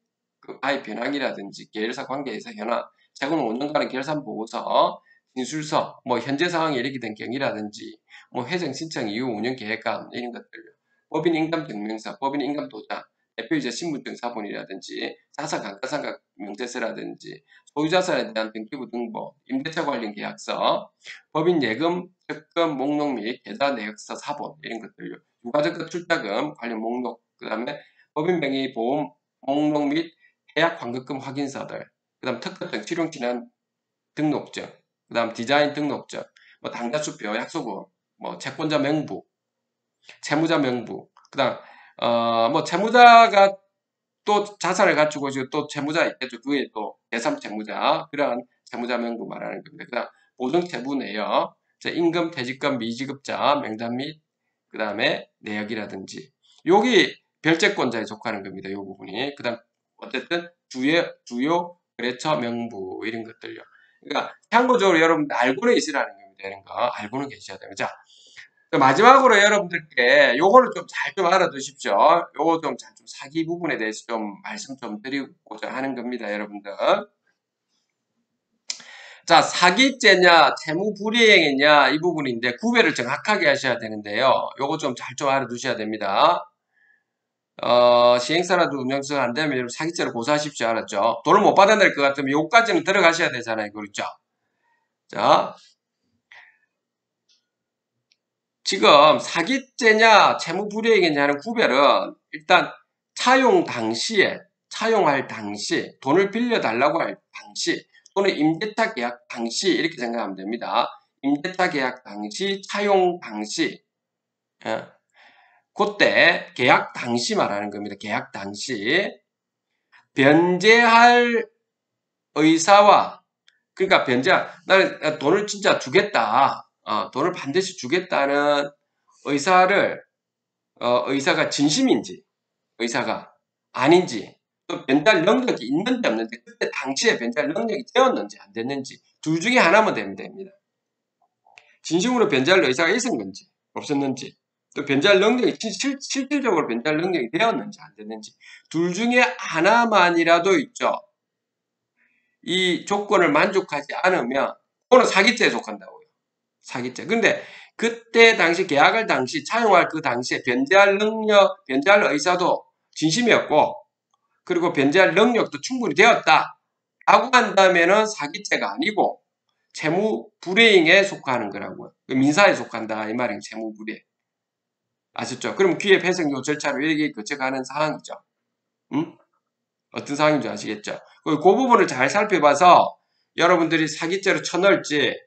그 가입 변항이라든지 계열사 관계에서 현황, 최근 5년간의 결산 보고서, 진술서, 뭐 현재 상황이 이렇게 된 경위라든지, 뭐 회생 신청 이후 운영 계획안 이런 것들요. 법인 인감 증명서, 법인 인감 도장, 대표이사 신분증 사본이라든지, 자산 감가상각 명세서라든지, 소유자산에 대한 등기부 등본, 임대차 관련 계약서, 법인 예금, 적금 목록 및 계좌 내역서 사본 이런 것들요. 유가증권 출자금 관련 목록, 그 다음에 법인 명의 보험 목록 및 해약 환급금 확인서들, 그 다음 특허증, 실용진한 등록증, 그 다음 디자인 등록증, 뭐 당사수표, 약속은, 뭐 채권자 명부, 채무자 명부, 그 다음 뭐 채무자가 또 자산을 갖추고 지금 또 채무자 있겠죠. 그게 또 제3채무자, 그러한 채무자 명부 말하는 겁니다. 그 다음 보증채무 내역, 임금, 퇴직금, 미지급자 명단 및 그 다음에 내역이라든지 여기 별채권자에 속하는 겁니다. 이 부분이. 그 다음 어쨌든 주요 거래처 명부 이런 것들요. 그러니까 참고적으로 여러분들 알고는 있으라는 겁니다. 이런 거 알고는 계셔야 됩니다. 자, 마지막으로 여러분들께 요거를 좀 잘 좀 알아두십시오. 요거 좀 잘 좀 사기 부분에 대해서 좀 말씀 좀 드리고자 하는 겁니다. 여러분들. 자, 사기죄냐, 채무불이행이냐 이 부분인데 구별을 정확하게 하셔야 되는데요. 요거 좀 잘 좀 알아두셔야 됩니다. 시행사라도 운영서 안 되면 여러분 사기죄로 고소하십시오. 알았죠? 돈을 못 받아낼 것 같으면 요까지는 들어가셔야 되잖아요. 그렇죠? 자, 지금 사기죄냐, 채무불이행이냐는 구별은 일단 차용할 당시, 돈을 빌려달라고 할 당시, 또는 임대차 계약 당시 이렇게 생각하면 됩니다. 임대차 계약 당시, 차용 당시, 예. 그때 계약 당시 말하는 겁니다. 계약 당시 변제할 의사와 그러니까 나는 돈을 진짜 주겠다. 돈을 반드시 주겠다는 의사가 진심인지, 의사가 아닌지, 또 변제할 능력이 있는지 없는지, 그때 당시에 변제할 능력이 되었는지 안 됐는지, 둘 중에 하나만 되면 됩니다. 진심으로 변제할 의사가 있은 건지, 없었는지, 또 변제할 능력이, 실질적으로 변제할 능력이 되었는지 안 됐는지, 둘 중에 하나만이라도 있죠. 이 조건을 만족하지 않으면, 그거는 사기죄에 속한다고요. 사기죄. 근데 그때 당시 계약할 당시 차용할 그 당시에 변제할 의사도 진심이었고 그리고 변제할 능력도 충분히 되었다. 라고 한다면은 사기죄가 아니고 채무 불이행에 속하는 거라고요. 민사에 속한다 이 말이에요. 채무 불이행. 아셨죠? 그럼 기획 회생료 절차로 이렇게 거쳐가는 사항이죠. 응? 어떤 상황인지 아시겠죠? 그 부분을 잘 살펴봐서 여러분들이 사기죄로 쳐넣을지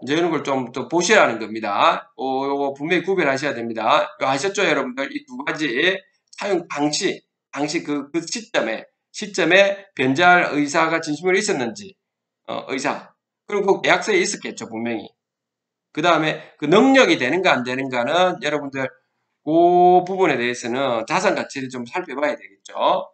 이제 이런 걸 좀 또 보시라는 겁니다. 요거 분명히 구별하셔야 됩니다. 아셨죠, 여러분들? 이 두 가지 사용 당시 그 시점에 변제할 의사가 진심으로 있었는지, 의사. 그리고 그 계약서에 있었겠죠, 분명히. 그 다음에 그 능력이 되는가 안 되는가는 여러분들 그 부분에 대해서는 자산 가치를 좀 살펴봐야 되겠죠.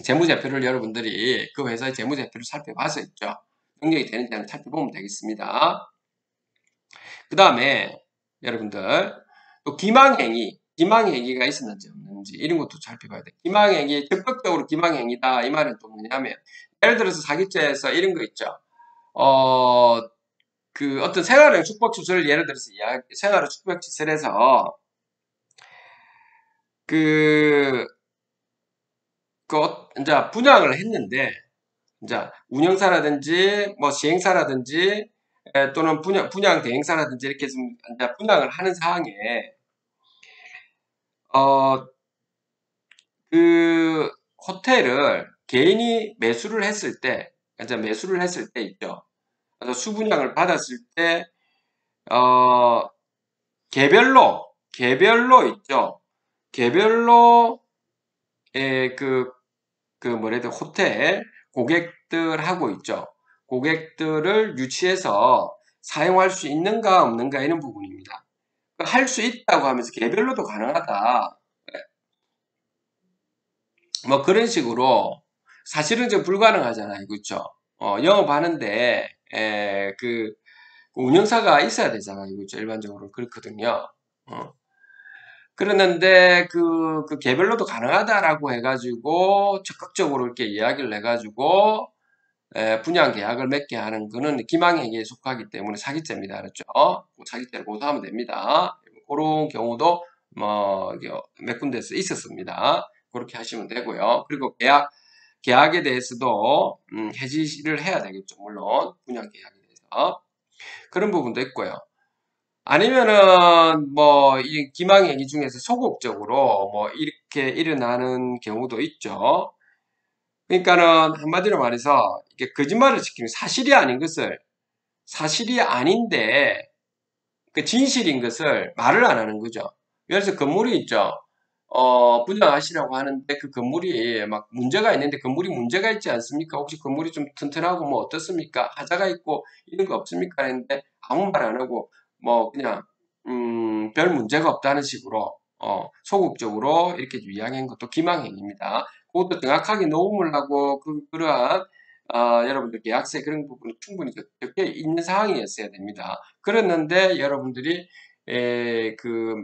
재무제표를 여러분들이 그 회사의 재무제표를 살펴봐서 있죠. 능력이 되는지 안 살펴보면 되겠습니다. 그 다음에 여러분들 또 기망행위가 있었는지 없는지 이런 것도 살펴봐야 돼요. 기망행위, 적극적으로 기망행위다 이 말은 또 뭐냐면 예를 들어서 사기죄에서 이런 거 있죠. 그 어떤 생활형 축복시설 예를 들어서 생활형 축복시설에서 이제 분양을 했는데 이제 운영사라든지 뭐 시행사라든지 또는 분양 대행사라든지 이렇게 좀 이제 분양을 하는 상황에 어, 그 호텔을 개인이 매수를 했을 때, 이제 매수를 했을 때 있죠. 그래서 수분양을 받았을 때, 어, 개별로 있죠. 개별로, 뭐래도 호텔 고객들하고 있죠. 고객들을 유치해서 사용할 수 있는가 없는가 이런 부분입니다. 할 수 있다고 하면서 개별로도 가능하다. 뭐 그런 식으로 사실은 좀 불가능하잖아요. 그렇죠? 영업하는데 운영사가 있어야 되잖아요. 그렇죠? 일반적으로 그렇거든요. 어. 그러는데 그 개별로도 가능하다라고 해가지고 적극적으로 이렇게 이야기를 해가지고 분양 계약을 맺게 하는 거는 기망행위에 속하기 때문에 사기죄입니다. 그렇죠? 사기죄를 고소하면 됩니다. 그런 경우도 뭐 몇 군데서 있었습니다. 그렇게 하시면 되고요. 그리고 계약에 대해서도 해지를 해야 되겠죠. 물론 분양 계약에 대해서 그런 부분도 있고요. 아니면은 뭐 이 기망행위 중에서 소극적으로 뭐 이렇게 일어나는 경우도 있죠. 그러니까는 한마디로 말해서 이게 거짓말을 지키는 사실이 아닌데 그 진실인 것을 말을 안 하는 거죠. 그래서 건물이 있죠. 분양하시라고 하는데 그 건물이 막 문제가 있는데 건물이 문제가 있지 않습니까? 혹시 건물이 좀 튼튼하고 뭐 어떻습니까? 하자가 있고 이런 거 없습니까? 했는데 아무 말 안 하고 뭐 그냥 별 문제가 없다는 식으로 소극적으로 이렇게 이야기한 것도 기망행위입니다. 그것도 정확하게 녹음을 하고 그러한 여러분들 계약서에 그런 부분이 충분히 적혀 있는 상황이었어야 됩니다. 그랬는데 여러분들이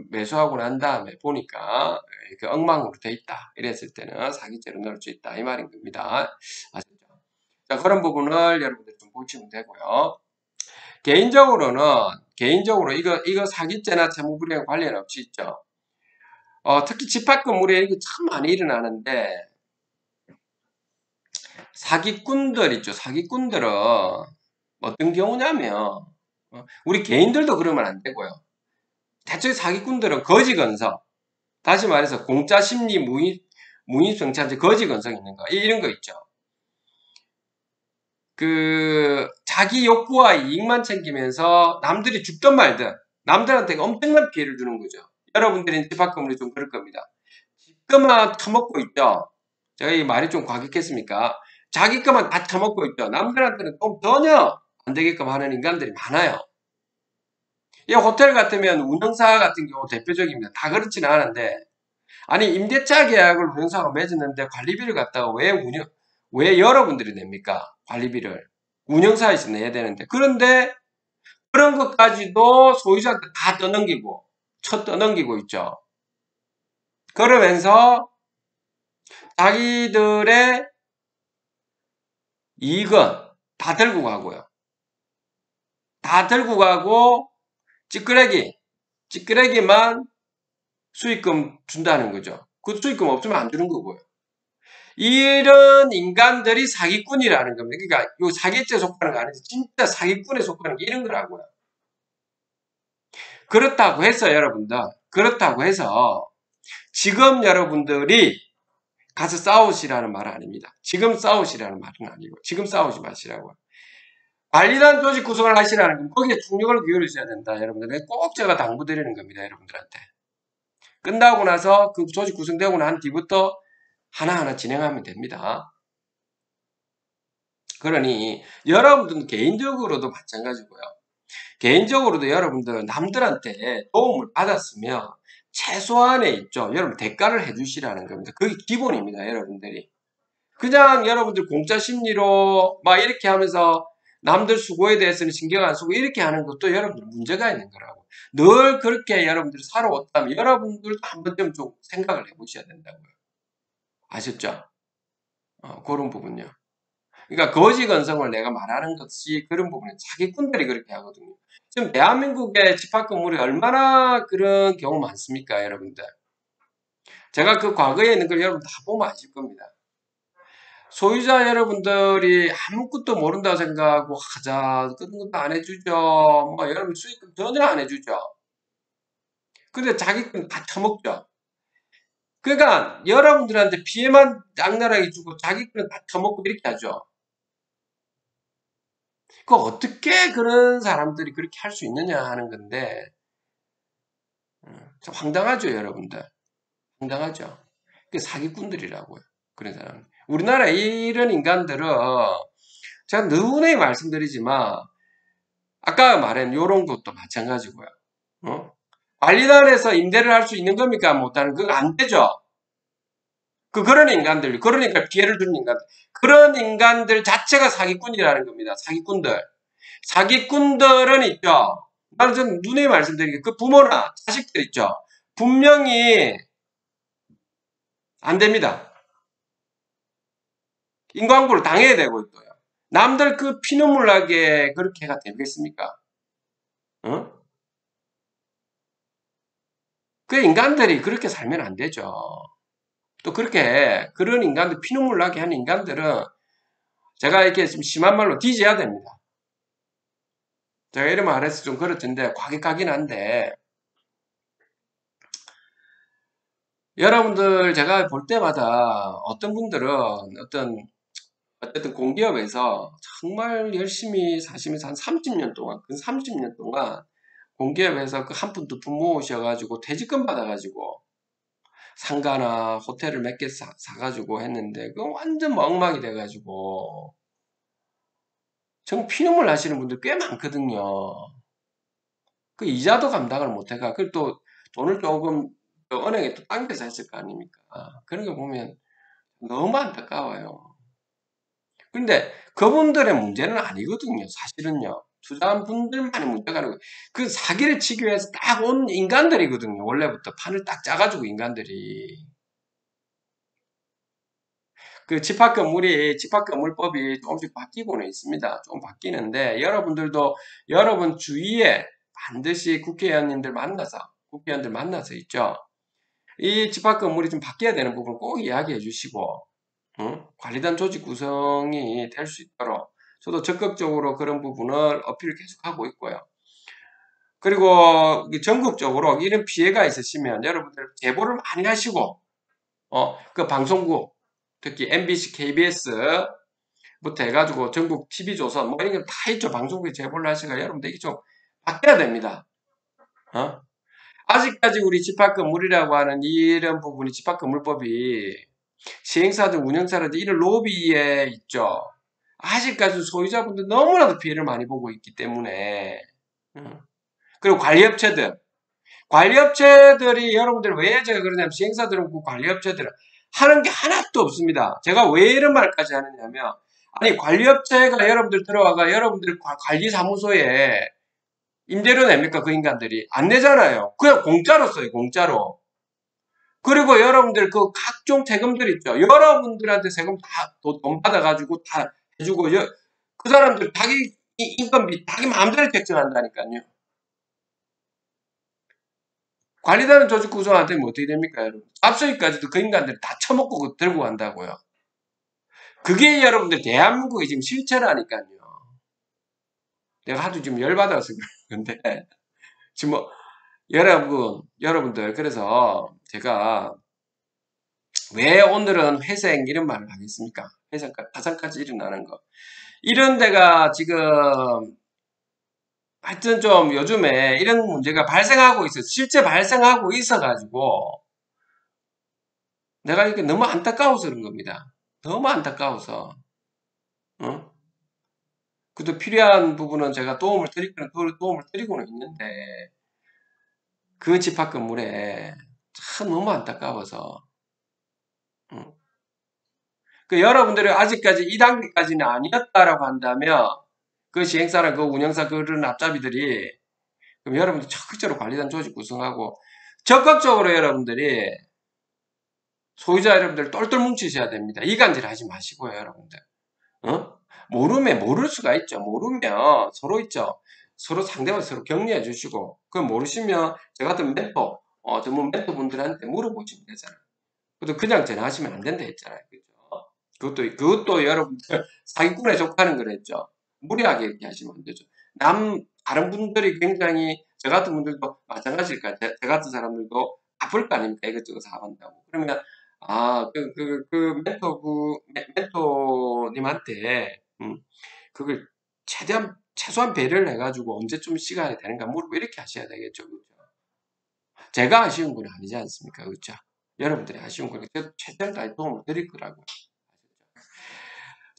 매수하고 난 다음에 보니까 그 엉망으로 돼 있다. 이랬을 때는 사기죄로 넣을 수 있다. 이 말인 겁니다. 아시죠? 자, 그런 부분을 여러분들 좀 보시면 되고요. 개인적으로 이거 사기죄나 채무불이행 관련 없이 있죠. 특히 집합 건물에 이게 참 많이 일어나는데 사기꾼들 있죠. 사기꾼들은 어떤 경우냐면 우리 개인들도 그러면 안 되고요. 대체 사기꾼들은 거지건설, 다시 말해서 공짜 심리 무인성찬제 거지건설 있는 거 이런 거 있죠. 자기 욕구와 이익만 챙기면서 남들이 죽든 말든 남들한테 엄청난 피해를 주는 거죠. 여러분들이 집합 건물이 좀 그럴 겁니다. 지금만 처먹고 있죠. 제가 이 말이 좀 과격했습니까? 자기 것만 다 처먹고 있죠. 남들한테는 전혀 안 되게끔 하는 인간들이 많아요. 이 호텔 같으면 운영사 같은 경우 대표적입니다. 다 그렇지는 않은데, 아니, 임대차 계약을 운영사가 맺었는데 관리비를 갖다가 왜 여러분들이 냅니까? 관리비를. 운영사에서 내야 되는데. 그런데 그런 것까지도 소유자한테 다 떠넘기고 있죠. 그러면서 자기들의 이익은 다 들고 가고요. 다 들고 가고 찌끄레기만 수익금 준다는 거죠. 그 수익금 없으면 안 주는 거고요. 이런 인간들이 사기꾼이라는 겁니다. 그러니까 요 사기죄에 속하는 거 아니지 진짜 사기꾼에 속하는 게 이런 거라고요. 그렇다고 해서 지금 여러분들이 가서 싸우시라는 말은 아닙니다. 지금 싸우시라는 말은 아니고 지금 싸우지 마시라고요. 관리단 조직 구성을 하시라는 건 거기에 중력을 기울이셔야 된다. 여러분들 꼭 제가 당부드리는 겁니다. 여러분들한테. 끝나고 나서 그 조직 구성되고 난 뒤부터 하나하나 진행하면 됩니다. 그러니 여러분들 개인적으로도 마찬가지고요. 개인적으로도 여러분들 남들한테 도움을 받았으면 최소한의 있죠. 여러분 대가를 해주시라는 겁니다. 그게 기본입니다. 여러분들이. 그냥 여러분들 공짜 심리로 막 이렇게 하면서 남들 수고에 대해서는 신경 안 쓰고 이렇게 하는 것도 여러분들 문제가 있는 거라고. 늘 그렇게 여러분들이 살아왔다면 여러분들도 한 번쯤 좀 생각을 해보셔야 된다고요. 아셨죠? 그런 부분요. 그러니까 거지 건성을 내가 말하는 것이 그런 부분에 사기꾼들이 그렇게 하거든요. 지금 대한민국의 집합 건물이 얼마나 그런 경우 많습니까, 여러분들? 제가 그 과거에 있는 걸 여러분 다 보면 아실 겁니다. 소유자 여러분들이 아무것도 모른다고 생각하고 하자 그런 것도 안 해주죠. 뭐 여러분 수익금 전혀 안 해주죠. 근데 자기 건 다 처먹죠. 그러니까 여러분들한테 피해만 악랄하게 주고 자기 거는 다 처먹고 이렇게 하죠. 그 어떻게 그런 사람들이 그렇게 할 수 있느냐 하는 건데 참 황당하죠, 여러분들. 황당하죠. 그 사기꾼들이라고요. 그런 사람. 우리나라 이런 인간들은 제가 누누이 말씀드리지만 아까 말한 요런 것도 마찬가지고요. 어? 관리단에서 임대를 할 수 있는 겁니까? 못하는 그거 안 되죠. 그런 인간들, 그러니까 피해를 주는 인간, 그런 인간들 자체가 사기꾼이라는 겁니다. 사기꾼들. 사기꾼들은 있죠. 나는 전 눈에 말씀드리게 그 부모나 자식들 있죠. 분명히 안 됩니다. 인과응보를 당해야 되고 있고요. 남들 그 피눈물 나게 그렇게 해가 되겠습니까? 어? 그 인간들이 그렇게 살면 안 되죠. 또 그렇게 그런 인간들 피눈물 나게 하는 인간들은 제가 이렇게 좀 심한 말로 뒤져야 됩니다. 제가 이런 말해서 좀 그렇던데 과격하긴 한데 여러분들 제가 볼 때마다 어떤 분들은 어쨌든 공기업에서 정말 열심히 사시면서 한 30년 동안, 그 30년 동안 공기업에서 그 한 푼, 두 푼 모으셔가지고 퇴직금 받아가지고 상가나 호텔을 몇 개 사가지고 했는데 그건 완전 엉망이 돼가지고 정말 피눈물 나시는 분들 꽤 많거든요. 그 이자도 감당을 못해가 그리고 또 돈을 조금 은행에 또 당겨서 했을 거 아닙니까? 그런 거 보면 너무 안타까워요. 근데 그분들의 문제는 아니거든요. 사실은요. 투자한 분들만의 문제가 아니고 그 사기를 치기 위해서 딱 온 인간들이거든요. 원래부터 판을 딱 짜가지고 인간들이. 그 집합건물법이 조금씩 바뀌고는 있습니다. 좀 바뀌는데 여러분들도 여러분 주위에 반드시 국회의원들 만나서 있죠. 이 집합건물이 좀 바뀌어야 되는 부분 꼭 이야기해 주시고 관리단 조직 구성이 될 수 있도록 저도 적극적으로 그런 부분을 어필을 계속하고 있고요. 그리고 전국적으로 이런 피해가 있으시면 여러분들 제보를 많이 하시고 그 방송국 특히 MBC, KBS부터 해가지고 전국 TV조선 뭐 이런 거 다 있죠. 방송국에 제보를 하시니까 여러분들 이게 좀 바뀌어야 됩니다. 아직까지 우리 집합건물이라고 하는 이런 부분이 집합건물법이 시행사들, 운영사들 이런 로비에 있죠. 아직까지 소유자분들 너무나도 피해를 많이 보고 있기 때문에 그리고 관리업체들이 여러분들 왜 제가 그러냐면 시행사들은 그 관리업체들은 하는 게 하나도 없습니다. 제가 왜 이런 말까지 하느냐면 아니 관리업체가 여러분들 들어와가 여러분들 관리사무소에 임대료 냅니까? 그 인간들이 안 내잖아요. 그냥 공짜로 써요. 공짜로. 그리고 여러분들 그 각종 세금들 있죠. 여러분들한테 세금 다 돈 받아가지고 다 해주고 그 사람들 자기 인건비 자기 마음대로 책정한다니까요. 관리되는 조직 구성한테 뭐 어떻게 됩니까, 여러분? 잡수익까지도 그 인간들이 다 처먹고 들고 간다고요. 그게 여러분들 대한민국의 지금 실체라니까요. 내가 하도 지금 열받아서 그런데 지금 뭐 여러분들 그래서 제가 왜 오늘은 회생 이런 말을 하겠습니까? 파산까지 일어나는 거. 이런 데가 지금 하여튼 좀 요즘에 이런 문제가 발생하고 있어요. 실제 발생하고 있어가지고 내가 이게 너무 안타까워서 그런 겁니다. 너무 안타까워서. 어? 그래도 필요한 부분은 제가 도움을 드리고는 있는데 그 집합 건물에 참 너무 안타까워서 그 여러분들이 아직까지 이 단계까지는 아니었다라고 한다면 그 시행사나 그 운영사 그런 앞잡이들이 그럼 여러분들 적극적으로 관리단 조직 구성하고 적극적으로 여러분들이 소유자 여러분들 똘똘 뭉치셔야 됩니다. 이간질 하지 마시고요, 여러분들. 모르면 모를 수가 있죠. 모르면 서로 있죠. 서로 상대방 서로 격려해 주시고 그 모르시면 저 같은 전문 멘토분들한테 물어보시면 되잖아요. 그것도 그냥 전화하시면 안 된다 했잖아요. 그죠? 그것도 여러분들 사기꾼에 속하는 거랬죠. 무리하게 이렇게 하시면 안 되죠. 다른 분들이 굉장히 저 같은 분들도 마찬가지일까요? 저 같은 사람들도 아플 거 아닙니까? 이것저것 사업한다고. 그러면, 멘토님한테, 그걸 최소한 배려를 해가지고 언제쯤 시간이 되는가 물어보고 이렇게 하셔야 되겠죠. 그죠? 제가 아쉬운 건 아니지 않습니까? 그죠? 여러분들이 아쉬운 거니까 저도 최대한 다 도움을 드릴 거라고요.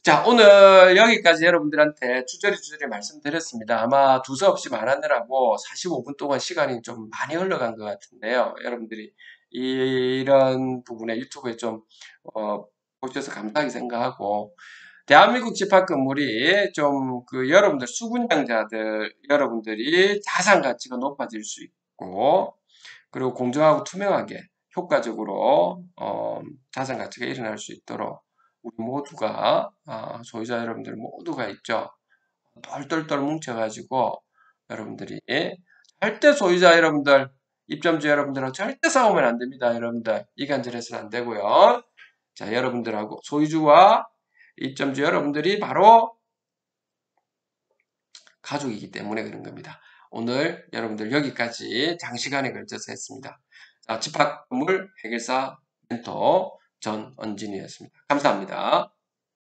자, 오늘 여기까지 여러분들한테 주저리 말씀드렸습니다. 아마 두서없이 말하느라고 45분 동안 시간이 좀 많이 흘러간 것 같은데요. 여러분들이 이런 부분에 유튜브에 좀, 보셔서 감사하게 생각하고, 대한민국 집합 건물이 좀 여러분들 수분양자들, 여러분들이 자산 가치가 높아질 수 있고, 그리고 공정하고 투명하게 효과적으로 자산 가치가 일어날 수 있도록 우리 모두가 소유자 여러분들 모두가 있죠. 똘똘똘 뭉쳐가지고 여러분들이 절대 소유자 여러분들 입점주 여러분들하고 절대 싸우면 안 됩니다. 여러분들 이간질해서는 안 되고요. 자, 여러분들하고 소유주와 입점주 여러분들이 바로 가족이기 때문에 그런 겁니다. 오늘 여러분들 여기까지 장시간에 걸쳐서 했습니다. 집합 건물 해결사 멘토 전언진이었습니다. 감사합니다.